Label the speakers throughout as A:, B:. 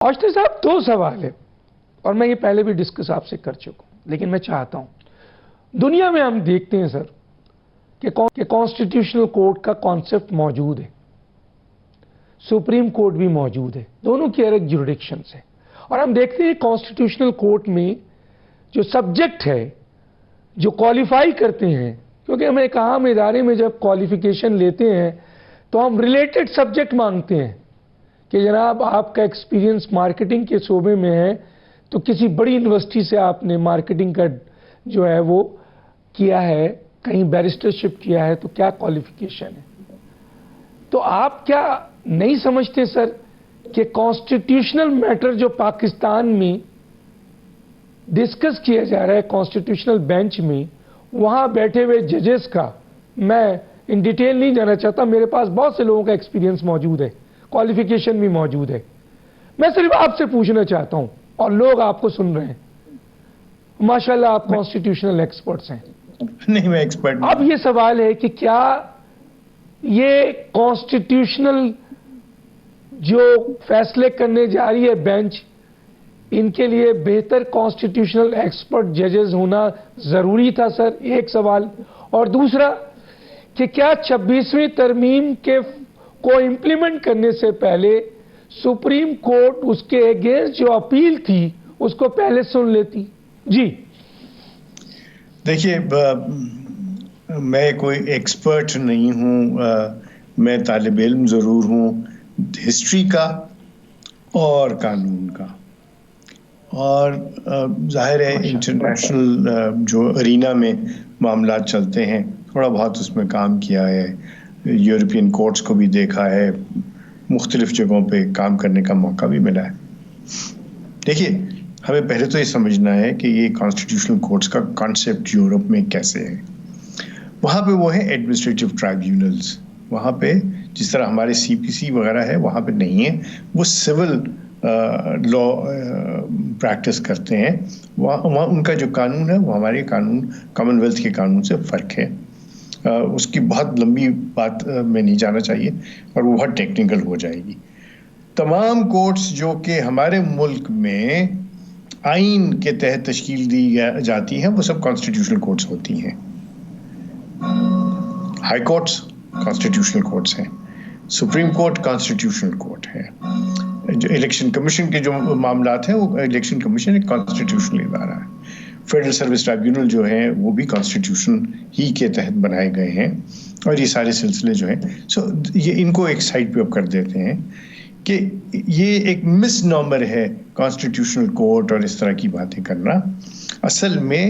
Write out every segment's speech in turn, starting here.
A: اوشتر صاحب دو سوال ہے اور میں یہ پہلے بھی ڈسکس آپ سے کر چکا ہوں، لیکن میں چاہتا ہوں دنیا میں ہم دیکھتے ہیں سر کہ کانسٹیٹیوشنل کورٹ کا کانسیپٹ موجود ہے، سپریم کورٹ بھی موجود ہے، دونوں کی الگ جوریڈکشنز ہیں، اور ہم دیکھتے ہیں کانسٹیٹیوشنل کورٹ میں جو سبجیکٹ ہے جو کوالیفائی کرتے ہیں، کیونکہ ہم ایک عام ادارے میں جب کوالیفیکیشن لیتے ہیں تو ہم ریلیٹڈ سبجیکٹ مانگتے ہیں کہ جناب آپ کا ایکسپیرینس مارکیٹنگ کے شعبے میں ہے تو کسی بڑی یونیورسٹی سے آپ نے مارکیٹنگ کا جو ہے وہ کیا ہے، کہیں بیرسٹرشپ کیا ہے تو کیا کوالیفیکیشن ہے۔ تو آپ کیا نہیں سمجھتے سر کہ کانسٹیٹیوشنل میٹر جو پاکستان میں ڈسکس کیا جا رہا ہے کانسٹیٹیوشنل بینچ میں، وہاں بیٹھے ہوئے ججز کا میں ان ڈیٹیل نہیں جانا چاہتا، میرے پاس بہت سے لوگوں کا ایکسپیرینس موجود ہے، کوالیفیکیشن بھی موجود ہے، میں صرف آپ سے پوچھنا چاہتا ہوں اور لوگ آپ کو سن رہے ہیں، ماشاءاللہ آپ کانسٹیٹیوشنل ایکسپرٹس ہیں۔
B: نہیں، میں ایکسپرٹ
A: اب یہ سوال ہے کہ کیا یہ کانسٹیٹیوشنل جو فیصلے کرنے جا رہی ہے بینچ، ان کے لیے بہتر کانسٹیٹیوشنل ایکسپرٹ ججز ہونا ضروری تھا سر؟ ایک سوال۔ اور دوسرا کہ کیا 26ویں ترمیم کو امپلیمنٹ کرنے سے پہلے سپریم کورٹ اس کے اگینسٹ جو اپیل تھی اس کو پہلے سن لیتی؟ جی
B: دیکھیے، میں کوئی ایکسپرٹ نہیں ہوں، میں طالب علم ضرور ہوں ہسٹری کا اور قانون کا، اور ظاہر ہے انٹرنیشنل جو ارینا میں معاملات چلتے ہیں تھوڑا بہت اس میں کام کیا ہے، یورپین کورٹس کو بھی دیکھا ہے، مختلف جگہوں پہ کام کرنے کا موقع بھی ملا ہے۔ دیکھیے، ہمیں پہلے تو یہ سمجھنا ہے کہ یہ کانسٹیٹیوشنل کورٹس کا کانسیپٹ یورپ میں کیسے ہے۔ وہاں پہ وہ ہے ایڈمنسٹریٹو ٹرائبیونلز، وہاں پہ جس طرح ہمارے سی پی سی وغیرہ ہے وہاں پہ نہیں ہے، وہ سول لا پریکٹس کرتے ہیں، وہاں ان کا جو قانون ہے وہ ہمارے قانون کامن ویلتھ کے قانون سے فرق ہے۔ اس کی بہت لمبی بات میں نہیں جانا چاہیے اور وہ بہت ٹیکنیکل ہو جائے گی۔ تمام کورٹس جو کہ ہمارے ملک میں آئین کے تحت تشکیل دی جاتی ہیں وہ سب کانسٹیٹیوشنل کورٹس ہوتی ہیں۔ ہائی کورٹس کانسٹیٹیوشنل کورٹس ہیں، سپریم کورٹ کانسٹیٹیوشنل کورٹ ہے، جو الیکشن کمیشن کے جو معاملات ہیں وہ الیکشن کمیشن ایک کانسٹیٹیوشنل ادارہ ہے، فیڈرل سروس ٹرائبیونل جو ہیں وہ بھی کانسٹیٹیوشن ہی کے تحت بنائے گئے ہیں، اور یہ سارے سلسلے جو ہیں یہ ان کو ایک سائڈ پہ اب کر دیتے ہیں کہ یہ ایک مس نمبر ہے کانسٹیٹیوشنل کورٹ اور اس طرح کی باتیں کرنا۔ اصل میں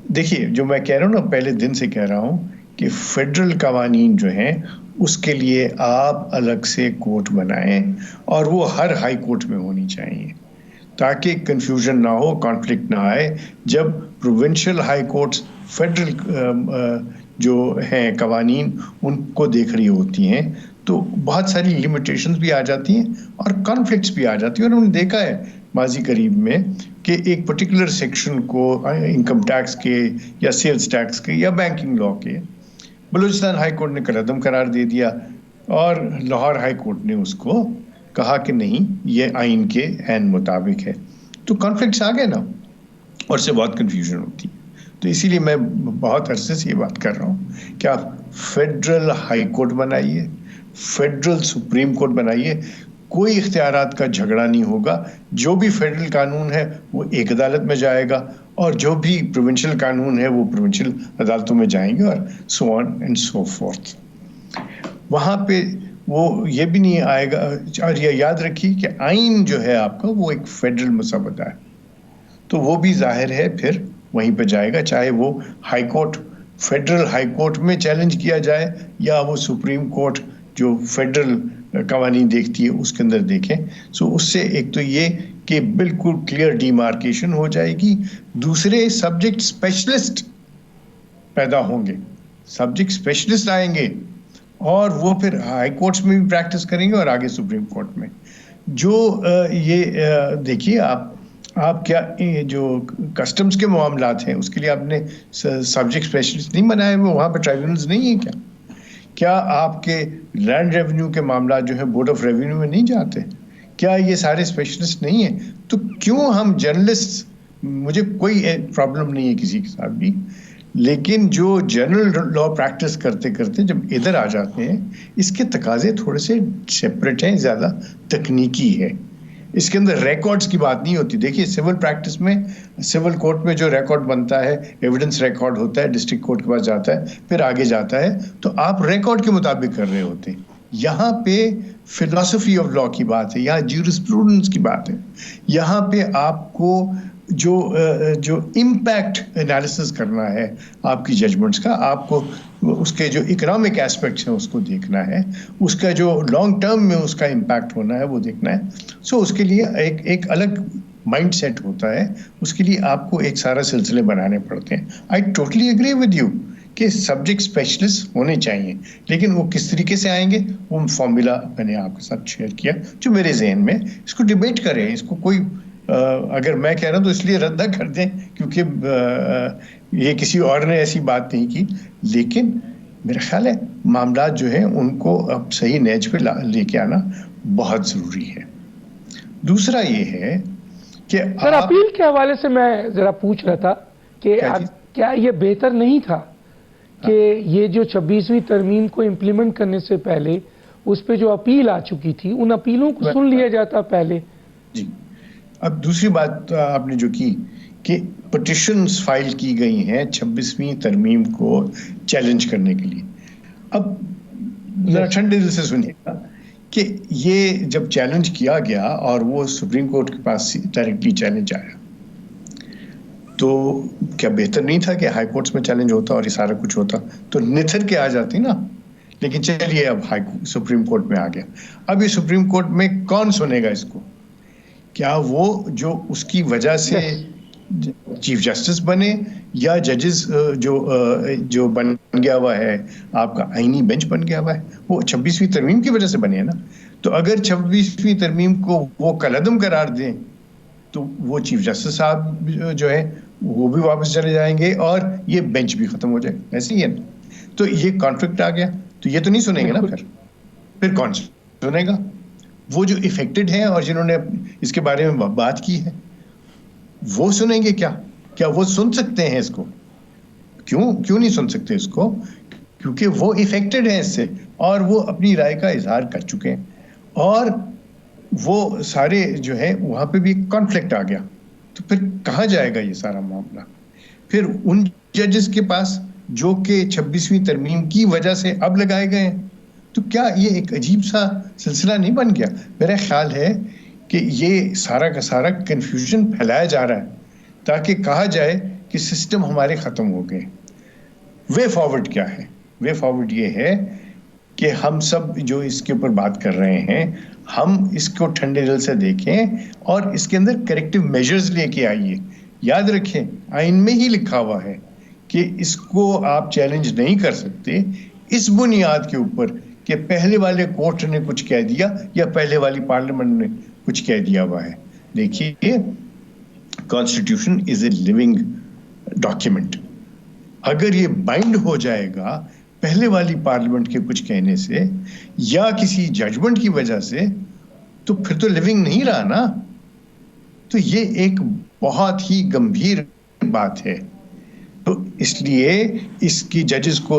B: دیکھیے، جو میں کہہ رہا ہوں نا، پہلے دن سے کہہ رہا ہوں کہ فیڈرل قوانین جو ہیں اس کے لیے آپ الگ سے کورٹ بنائیں، اور وہ ہر ہائی کورٹ میں ہونی چاہیے تاکہ کنفیوژن نہ ہو، کانفلکٹ نہ آئے۔ جب پروونشل ہائی کورٹس فیڈرل جو ہیں قوانین ان کو دیکھ رہی ہوتی ہیں تو بہت ساری لمیٹیشنز بھی آ جاتی ہیں اور کانفلکٹس بھی آ جاتی ہیں، اور انہوں نے دیکھا ہے ماضی قریب میں کہ ایک پرٹیکولر سیکشن کو انکم ٹیکس کے یا سیلز ٹیکس کے یا بینکنگ لا کے بلوچستان ہائی کورٹ نے کالعدم قرار دے دیا، اور لاہور ہائی کورٹ نے اس کو کہا کہ نہیں، یہ آئین کے عین مطابق ہے۔ تو کانفلکٹس آ گئے نا، اور سے بہت کنفیوژن ہوتی ہے۔ تو اسی لیے میں بہت عرصے سے یہ بات کر رہا ہوں کہ آپ فیڈرل ہائی کورٹ بنائیے، فیڈرل سپریم کورٹ بنائیے، کوئی اختیارات کا جھگڑا نہیں ہوگا، جو بھی فیڈرل قانون ہے وہ ایک عدالت میں جائے گا، اور جو بھی پروونشل قانون ہے وہ پروونشل عدالتوں میں جائیں گے، اور سو آن اینڈ سو فورتھ۔ وہاں پہ وہ یہ بھی نہیں آئے گا، اور یہ یاد رکھیے کہ آئین جو ہے آپ کا وہ ایک فیڈرل مسودہ ہے، تو وہ بھی ظاہر ہے پھر وہیں پہ جائے گا، چاہے وہ high court federal high court میں چیلنج کیا جائے یا وہ سپریم کورٹ جو فیڈرل قوانین دیکھتی ہے اس کے اندر دیکھیں۔ سو اس سے ایک تو یہ کہ بالکل کلیئر ڈیمارکیشن ہو جائے گی، دوسرے سبجیکٹ اسپیشلسٹ پیدا ہوں گے، سبجیکٹ اسپیشلسٹ آئیں گے، اور وہ پھر ہائی کورٹس میں بھی پریکٹس کریں گے اور آگے سپریم کورٹ میں۔ جو یہ دیکھیے، آپ کیا جو کسٹمز کے معاملات ہیں اس کے لیے آپ نے سبجیکٹ اسپیشلسٹ نہیں بنائے ہوئے، وہاں پہ ٹرائبیونلز نہیں ہیں کیا آپ کے لینڈ ریونیو کے معاملات جو ہے بورڈ آف ریونیو میں نہیں جاتے؟ کیا یہ سارے اسپیشلسٹ نہیں ہیں؟ تو کیوں ہم جرنلسٹ، مجھے کوئی پرابلم نہیں ہے کسی کے ساتھ بھی، لیکن جو جنرل لا پریکٹس کرتے کرتے جب ادھر آ جاتے ہیں، اس کے تقاضے تھوڑے سے سیپریٹ ہیں، زیادہ تکنیکی ہے. اس کے اندر ریکارڈز کی بات نہیں ہوتی. دیکھیے سول پریکٹس میں، سول کورٹ میں جو ریکارڈ بنتا ہے، ایویڈنس ریکارڈ ہوتا ہے، ڈسٹرکٹ کورٹ کے پاس جاتا ہے، پھر آگے جاتا ہے، تو آپ ریکارڈ کے مطابق کر رہے ہوتے ہیں. یہاں پہ فلاسفی آف لا کی بات ہے، یہاں جیورسپروڈنس کی بات ہے. یہاں پہ آپ کو جو امپیکٹ انالیسس کرنا ہے آپ کی ججمنٹس کا، آپ کو اس کے جو اکنامک ایسپیکٹس ہیں اس کو دیکھنا ہے، اس کا جو لانگ ٹرم میں اس کا امپیکٹ ہونا ہے وہ دیکھنا ہے. سو اس کے لیے ایک الگ مائنڈ سیٹ ہوتا ہے، اس کے لیے آپ کو ایک سارا سلسلے بنانے پڑتے ہیں. I totally agree with you کہ سبجیکٹ اسپیشلسٹ ہونے چاہیے، لیکن وہ کس طریقے سے آئیں گے، وہ فارمولا میں نے آپ کے ساتھ شیئر کیا جو میرے ذہن میں. اس کو ڈیبیٹ کریں، اس کو کوئی اگر میں کہہ رہا ہوں تو اس لیے رد نہ کر دیں کیونکہ یہ کسی اور نے ایسی بات نہیں کی، لیکن میرا خیال ہے معاملات جو ہیں ان کو اب صحیح نیج پہ لے کے آنا بہت ضروری ہے. دوسرا یہ ہے کہ
A: سر اپیل کے حوالے سے میں ذرا پوچھ رہا تھا کہ کیا یہ بہتر نہیں تھا کہ یہ جو 26ویں ترمیم کو امپلیمنٹ کرنے سے پہلے اس پہ جو اپیل آ چکی تھی ان اپیلوں کو سن لیا جاتا پہلے؟
B: جی. اب دوسری بات آپ نے جو کی کہ پٹیشنز فائل کی گئی ہیں 26ویں ترمیم کو چیلنج کرنے کے لیے. اب ذرا ٹھنڈے دل سے سنیے گا کہ یہ جب چیلنج کیا گیا اور وہ سپریم کورٹ کے پاس ڈائریکٹلی چیلنج آیا، تو کیا بہتر نہیں تھا کہ ہائی کورٹس میں چیلنج ہوتا اور یہ سارا کچھ ہوتا تو نتھر کے آ جاتی نا؟ لیکن چلیے اب سپریم کورٹ میں آ گیا. اب یہ سپریم کورٹ میں کون سنے گا اس کو؟ کیا وہ جو اس کی وجہ سے چیف جسٹس بنے یا ججز جو بن گیا ہوا ہے آپ کا آئینی بینچ بن گیا ہوا ہے، وہ 26ویں ترمیم کی وجہ سے بنے ہیں نا؟ تو اگر 26ویں ترمیم کو وہ کالعدم قرار دیں تو وہ چیف جسٹس صاحب جو ہے وہ بھی واپس چلے جائیں گے اور یہ بینچ بھی ختم ہو جائے گا. ایسے ہی ہے نا؟ تو یہ کانفلکٹ آ گیا، تو یہ تو نہیں سنیں گے نا. پھر کون سنے گا؟ وہ جو افیکٹڈ ہیں اور جنہوں نے اس کے بارے میں بات کی ہے وہ سنیں گے کیا وہ سن سکتے ہیں اس کو؟ کیوں نہیں سن سکتے اس کو؟ کیونکہ وہ افیکٹڈ ہیں اس سے اور وہ اپنی رائے کا اظہار کر چکے ہیں، اور وہ سارے جو ہے وہاں پہ بھی کانفلکٹ آ گیا. تو پھر کہاں جائے گا یہ سارا معاملہ؟ پھر ان ججز کے پاس جو کہ 26ویں ترمیم کی وجہ سے اب لگائے گئے ہیں. تو کیا یہ ایک عجیب سا سلسلہ نہیں بن گیا؟ میرا خیال ہے کہ یہ سارا کا سارا کنفیوژن پھیلایا جا رہا ہے تاکہ کہا جائے کہ سسٹم ہمارے ختم ہو گئے. وے فارورڈ کیا ہے؟ وے فارورڈ یہ ہے کہ ہم سب جو اس کے اوپر بات کر رہے ہیں ہم اس کو ٹھنڈے دل سے دیکھیں اور اس کے اندر کریکٹیو میجرز لے کے آئیے. یاد رکھیں آئین میں ہی لکھا ہوا ہے کہ اس کو آپ چیلنج نہیں کر سکتے اس بنیاد کے اوپر کہ پہلے والے کورٹ نے کچھ کہہ دیا یا پہلے والی پارلیمنٹ نے کچھ کہہ دیا ہوا ہے. دیکھیے constitution is a living document. اگر یہ بائنڈ ہو جائے گا پہلے والی پارلیمنٹ کے کچھ کہنے سے یا کسی ججمنٹ کی وجہ سے تو پھر تو لیونگ نہیں رہا نا. تو یہ ایک بہت ہی گمبھیر بات ہے. تو اس لیے اس کی ججز کو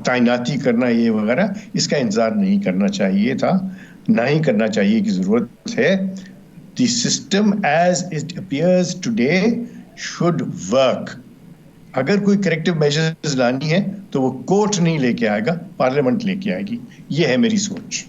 B: تعیناتی کرنا یہ وغیرہ اس کا انتظار نہیں کرنا چاہیے تھا، نہ ہی کرنا چاہیے کی ضرورت ہے. The system as it appears today should work. اگر کوئی کریکٹیو میجرز لانی ہے تو وہ کورٹ نہیں لے کے آئے گا، پارلیمنٹ لے کے آئے گی. یہ ہے میری سوچ.